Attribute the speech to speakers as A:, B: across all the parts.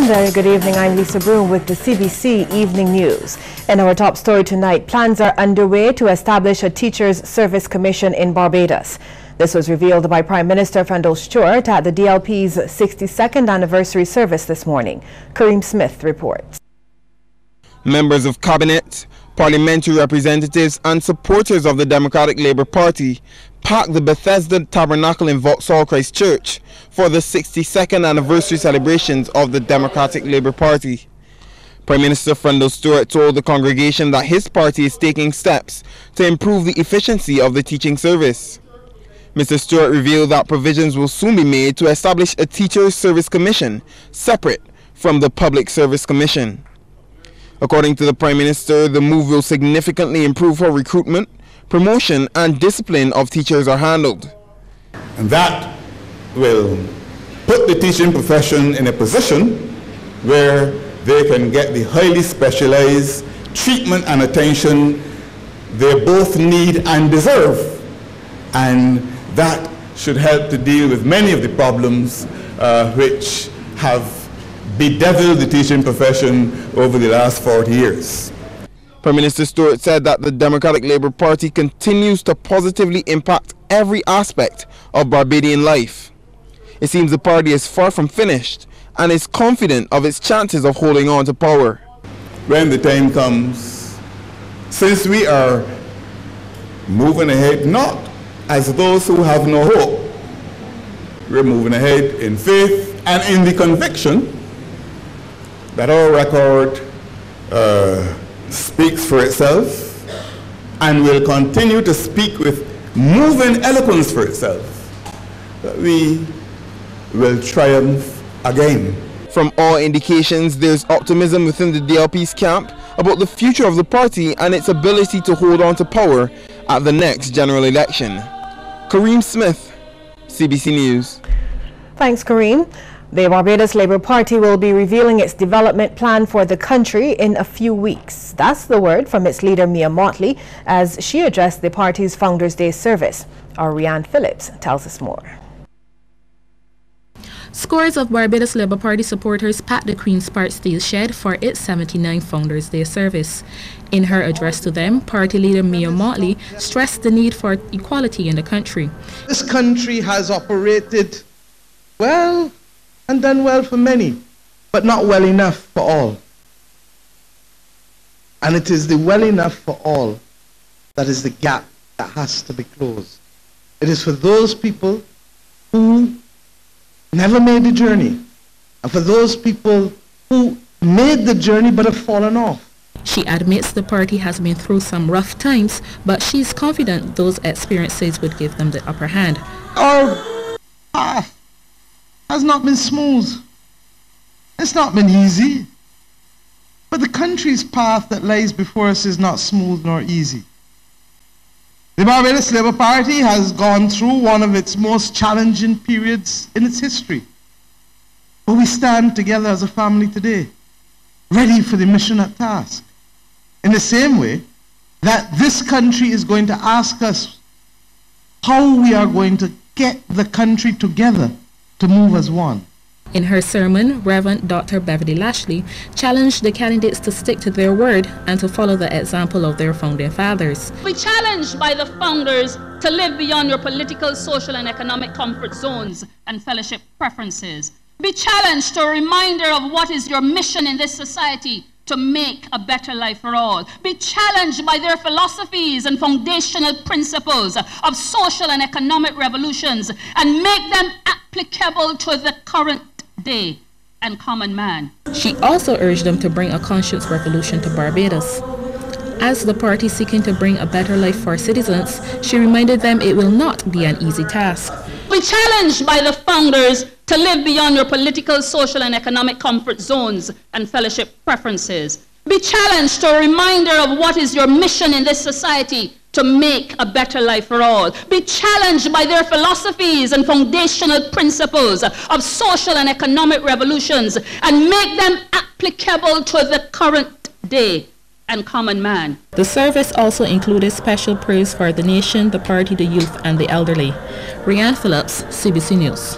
A: Very good evening. I'm Lisa Broom with the CBC Evening News. In our top story tonight, plans are underway to establish a Teachers Service Commission in Barbados. This was revealed by Prime Minister Fendel Stewart at the DLP's 62nd anniversary service this morning. Kareem Smith reports.
B: Members of Cabinet, parliamentary representatives and supporters of the Democratic Labour Party packed the Bethesda Tabernacle in Vauxhall Christchurch for the 62nd anniversary celebrations of the Democratic Labour Party. Prime Minister Fendel Stewart told the congregation that his party is taking steps to improve the efficiency of the teaching service. Mr. Stewart revealed that provisions will soon be made to establish a Teachers Service Commission separate from the Public Service Commission. According to the Prime Minister, the move will significantly improve how recruitment, promotion and discipline of teachers are handled.
C: And that will put the teaching profession in a position where they can get the highly specialized treatment and attention they both need and deserve. And that should help to deal with many of the problems which have bedeviled the teaching profession over the last 40 years.
B: Prime Minister Stewart said that the Democratic Labour Party continues to positively impact every aspect of Barbadian life. It seems the party is far from finished and is confident of its chances of holding on to power.
C: When the time comes, since we are moving ahead not as those who have no hope, we're moving ahead in faith and in the conviction that our record speaks for itself and will continue to speak with moving eloquence for itself, that we will triumph again.
B: From all indications, there's optimism within the DLP's camp about the future of the party and its ability to hold on to power at the next general election. Kareem Smith, CBC News.
A: Thanks, Kareem. The Barbados Labour Party will be revealing its development plan for the country in a few weeks. That's the word from its leader, Mia Motley, as she addressed the party's Founders' Day service. Our Rianne Phillips tells us more.
D: Scores of Barbados Labour Party supporters packed the Queen's Park Steel Shed for its 79th Founders' Day service. In her address to them, party leader Mia Motley stressed the need for equality in the country.
E: This country has operated well and done well for many, but not well enough for all. And it is the well enough for all that is the gap that has to be closed. It is for those people who never made the journey, and for those people who made the journey but have fallen off.
D: She admits the party has been through some rough times, but she's confident those experiences would give them the upper hand.
E: Our path has not been smooth. It's not been easy. But the country's path that lies before us is not smooth nor easy. The Barbados Labour Party has gone through one of its most challenging periods in its history. But we stand together as a family today, ready for the mission at task. In the same way that this country is going to ask us how we are going to get the country together to move as one.
D: In her sermon, Reverend Dr. Beverly Lashley challenged the candidates to stick to their word and to follow the example of their founding fathers.
F: We challenged by the founders to live beyond your political, social and economic comfort zones and fellowship preferences. Be challenged to a reminder of what is your mission in this society to make a better life for all. Be challenged by their philosophies and foundational principles of social and economic revolutions and make them applicable to the current day and common man.
D: She also urged them to bring a conscience revolution to Barbados. As the party seeking to bring a better life for citizens, she reminded them it will not be an easy task.
F: We challenged by the founders to live beyond your political, social and economic comfort zones and fellowship preferences. Be challenged to a reminder of what is your mission in this society to make a better life for all. Be challenged by their philosophies and foundational principles of social and economic revolutions and make them applicable to the current day and common man.
D: The service also included special praise for the nation, the party, the youth and the elderly. Rianne Phillips, CBC News.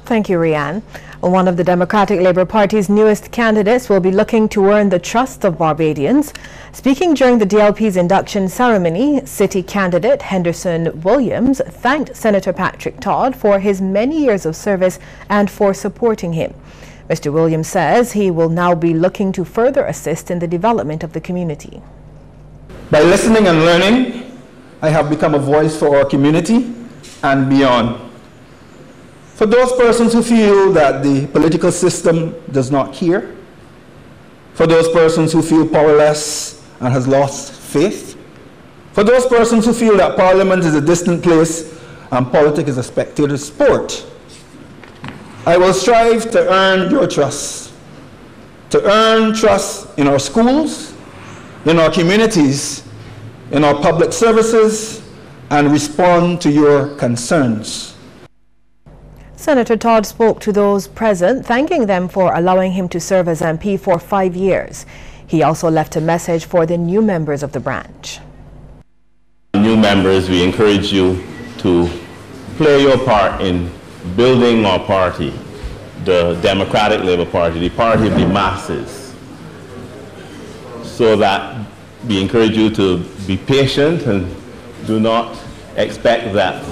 A: Thank you, Rianne. One of the Democratic Labour Party's newest candidates will be looking to earn the trust of Barbadians. Speaking during the DLP's induction ceremony, city candidate Henderson Williams thanked Senator Patrick Todd for his many years of service and for supporting him. Mr. Williams says he will now be looking to further assist in the development of the community.
G: By listening and learning, I have become a voice for our community and beyond. For those persons who feel that the political system does not care, for those persons who feel powerless and has lost faith, for those persons who feel that Parliament is a distant place and politics is a spectator sport, I will strive to earn your trust, to earn trust in our schools, in our communities, in our public services, and respond to your concerns.
A: Senator Todd spoke to those present, thanking them for allowing him to serve as MP for 5 years. He also left a message for the new members of the branch.
H: New members, we encourage you to play your part in building our party, the Democratic Labour Party, the party of the masses, so that we encourage you to be patient and do not expect that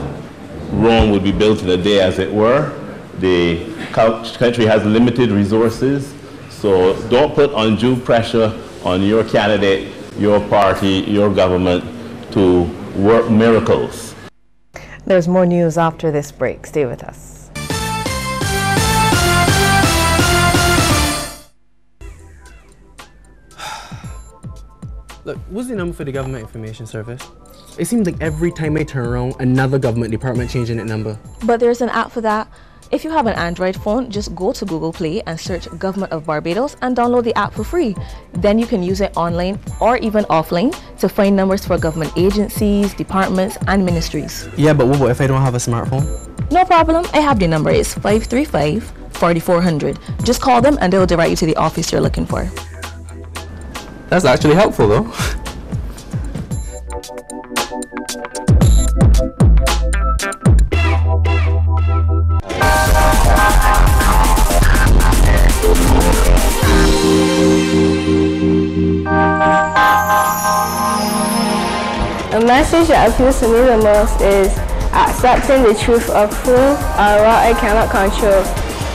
H: Rome would be built in a day, as it were. The country has limited resources, so don't put undue pressure on your candidate, your party, your government to work miracles.
A: There's more news after this break. Stay with us.
I: Look, what's the number for the Government Information Service? It seems like every time I turn around, another government department changing that number.
J: But there's an app for that. If you have an Android phone, just go to Google Play and search Government of Barbados and download the app for free. Then you can use it online or even offline to find numbers for government agencies, departments and ministries.
I: Yeah, but what if I don't have a smartphone?
J: No problem. I have the number. It's 535-4400. Just call them and they'll direct you to the office you're looking for.
I: That's actually helpful though.
K: The message that appeals to me the most is accepting the truth of who or what I cannot control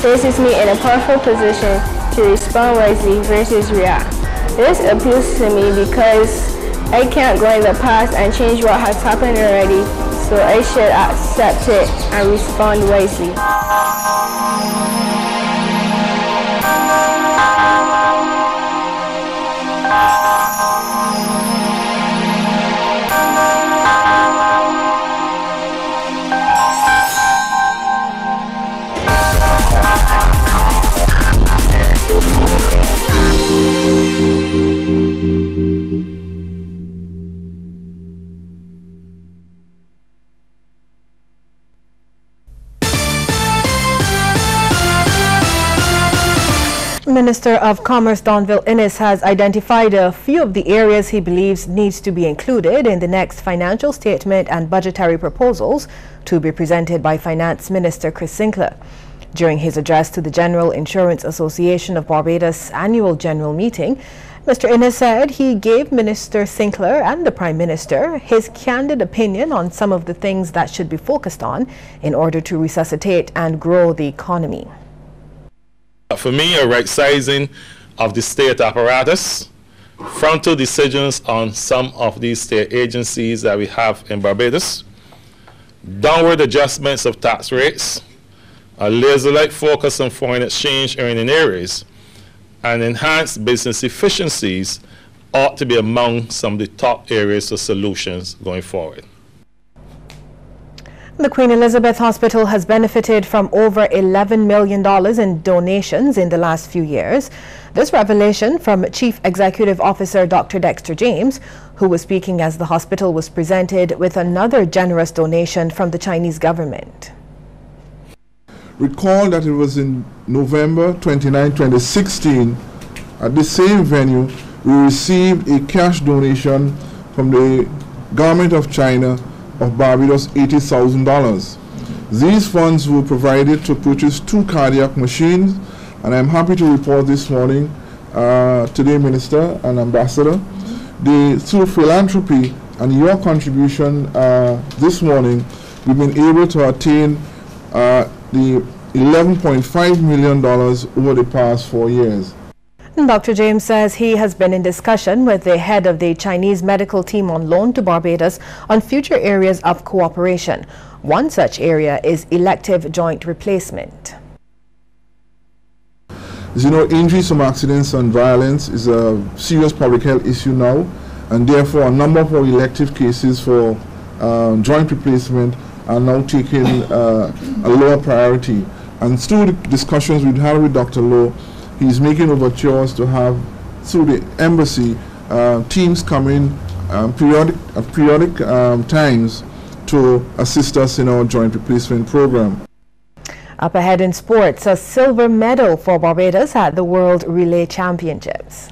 K: places me in a powerful position to respond wisely versus react. This appeals to me because I can't go in the past and change what has happened already, so I should accept it and respond wisely.
A: Minister of Commerce Donville Innes has identified a few of the areas he believes needs to be included in the next financial statement and budgetary proposals to be presented by Finance Minister Chris Sinclair. During his address to the General Insurance Association of Barbados annual general meeting, Mr. Innes said he gave Minister Sinclair and the Prime Minister his candid opinion on some of the things that should be focused on in order to resuscitate and grow the economy.
L: For me, a right sizing of the state apparatus, frontal decisions on some of these state agencies that we have in Barbados, downward adjustments of tax rates, a laser-like focus on foreign exchange earning areas, and enhanced business efficiencies ought to be among some of the top areas of solutions going forward.
A: The Queen Elizabeth Hospital has benefited from over $11 million in donations in the last few years. This revelation from Chief Executive Officer Dr. Dexter James, who was speaking as the hospital was presented with another generous donation from the Chinese government.
M: Recall that it was in November 29, 2016, at the same venue, we received a cash donation from the government of China of Barbados $80,000. These funds were provided to purchase 2 cardiac machines, and I'm happy to report this morning today, Minister and Ambassador, through philanthropy and your contribution this morning, we've been able to attain the $11.5 million over the past 4 years.
A: Dr. James says he has been in discussion with the head of the Chinese medical team on loan to Barbados on future areas of cooperation. One such area is elective joint replacement.
M: As you know, injuries from accidents and violence is a serious public health issue now, and therefore a number of our elective cases for joint replacement are now taking a lower priority. And through the discussions we've had with Dr. Lowe, he's making overtures to have, through the embassy, teams come in periodic times to assist us in our joint replacement program.
A: Up ahead in sports, a silver medal for Barbados at the World Relay Championships.